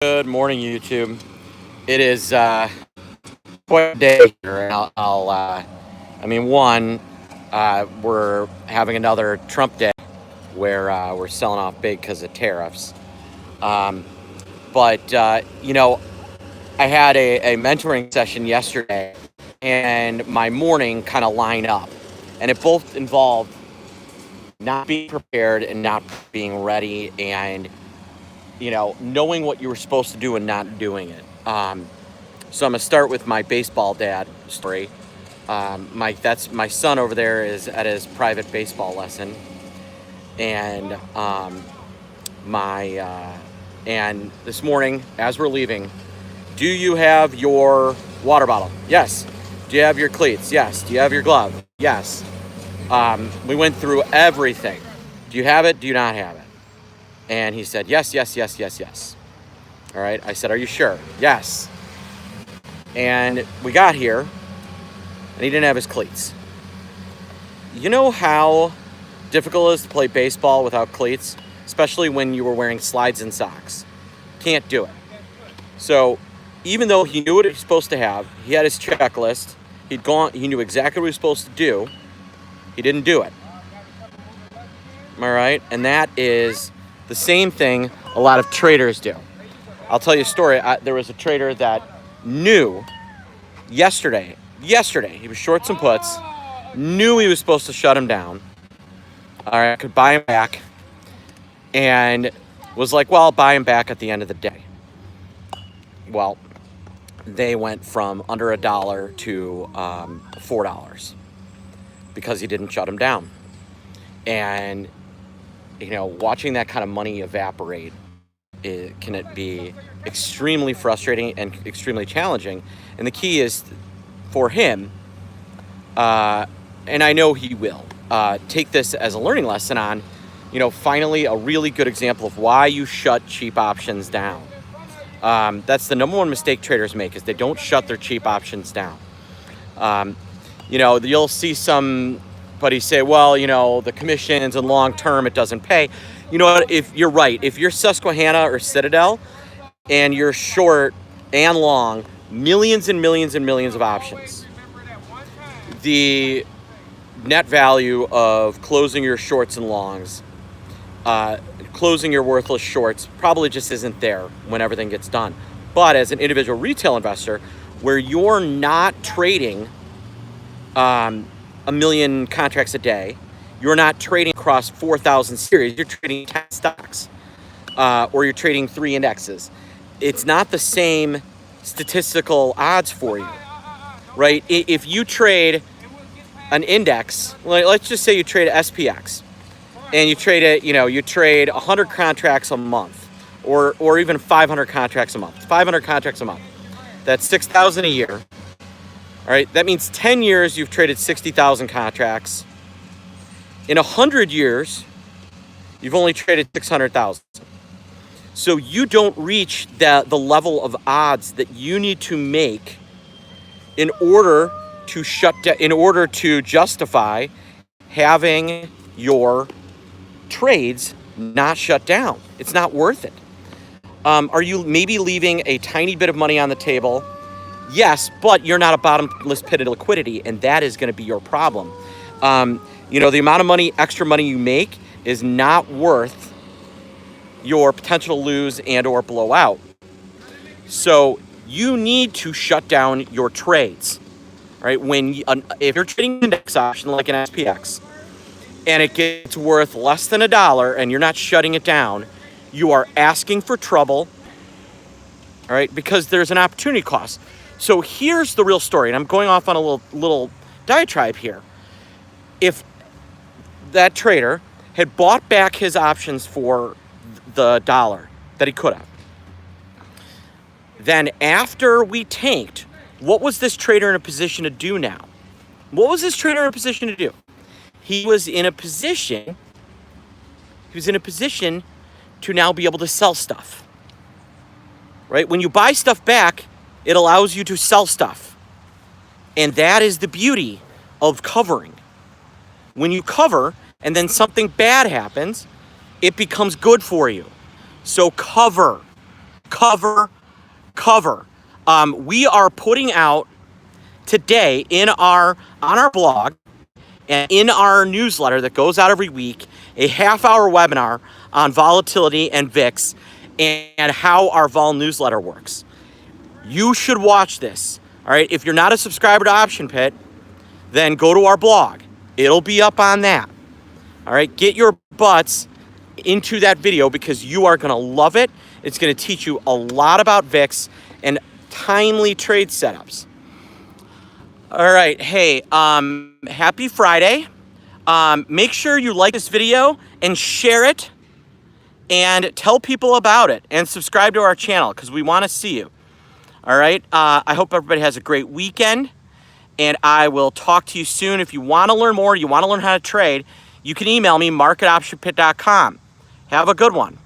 Good morning, YouTube. It is quite a day here. One, we're having another Trump day where we're selling off big because of tariffs. Um, but I had a mentoring session yesterday, and my morning kind of lined up, and it both involved not being prepared and not being ready, and knowing what you were supposed to do and not doing it. So I'm gonna start with my baseball dad story. My son over there is at his private baseball lesson, and my and this morning as we're leaving, do you have your water bottle? Yes. Do you have your cleats? Yes. Do you have your glove? Yes. We went through everything. Do you have it? Do you not have it? And he said, yes, yes, yes, yes, yes. All right. I said, are you sure? Yes. And we got here, and he didn't have his cleats. You know how difficult it is to play baseball without cleats, especially when you were wearing slides and socks? Can't do it. So even though he knew what he was supposed to have, he had his checklist, he knew exactly what he was supposed to do, he didn't do it. Am I right? And that is the same thing a lot of traders do. I'll tell you a story. There was a trader that knew yesterday, he was short some puts, knew he was supposed to shut him down. All right, could buy him back, and was like, well, I'll buy him back at the end of the day. Well, they went from under $1 to $4 because he didn't shut him down. And watching that kind of money evaporate, can it be extremely frustrating and extremely challenging. And the key is for him, and I know he will, take this as a learning lesson on, finally a really good example of why you shut cheap options down. That's the number one mistake traders make, is they don't shut their cheap options down. You'll see somebody say, well, the commissions and long term, it doesn't pay. You know what? If you're right, if you're Susquehanna or Citadel and you're short and long millions and millions and millions of options, the net value of closing your shorts and longs, closing your worthless shorts probably just isn't there when everything gets done. But as an individual retail investor, where you're not trading a million contracts a day, you're not trading across 4,000 series, you're trading 10 stocks, or you're trading 3 indexes. It's not the same statistical odds for you, right? If you trade an index, let's just say you trade SPX, and you trade it, you trade 100 contracts a month, or even 500 contracts a month. 500 contracts a month. That's 6,000 a year. All right, that means 10 years you've traded 60,000 contracts. In 100 years, you've only traded 600,000. So you don't reach the level of odds that you need to make in order to justify having your trades not shut down. It's not worth it. Are you maybe leaving a tiny bit of money on the table? Yes, but you're not a bottomless pit of liquidity, and that is going to be your problem. The amount of extra money you make is not worth your potential to lose and or blow out. So you need to shut down your trades, right? If you're trading an index option like an SPX, and it gets worth less than $1 and you're not shutting it down, you are asking for trouble, all right, because there's an opportunity cost. So here's the real story, and I'm going off on a little diatribe here. If that trader had bought back his options for the $1 that he could have, then after we tanked, what was this trader in a position to do now? What was this trader in a position to do? He was in a position to now be able to sell stuff, right? When you buy stuff back, it allows you to sell stuff. And that is the beauty of covering. When you cover and then something bad happens, it becomes good for you. So cover. cover. We are putting out today on our blog and in our newsletter that goes out every week, a half-hour webinar on volatility and VIX and how our vol newsletter works. You should watch this. All right. If you're not a subscriber to Option Pit, then go to our blog. It'll be up on that. All right. Get your butts into that video because you are going to love it. It's going to teach you a lot about VIX and timely trade setups. All right. Hey, happy Friday. Make sure you like this video and share it and tell people about it and subscribe to our channel because we want to see you. All right. I hope everybody has a great weekend, and I will talk to you soon. If you want to learn more, you want to learn how to trade, you can email me, mark@optionpit.com. Have a good one.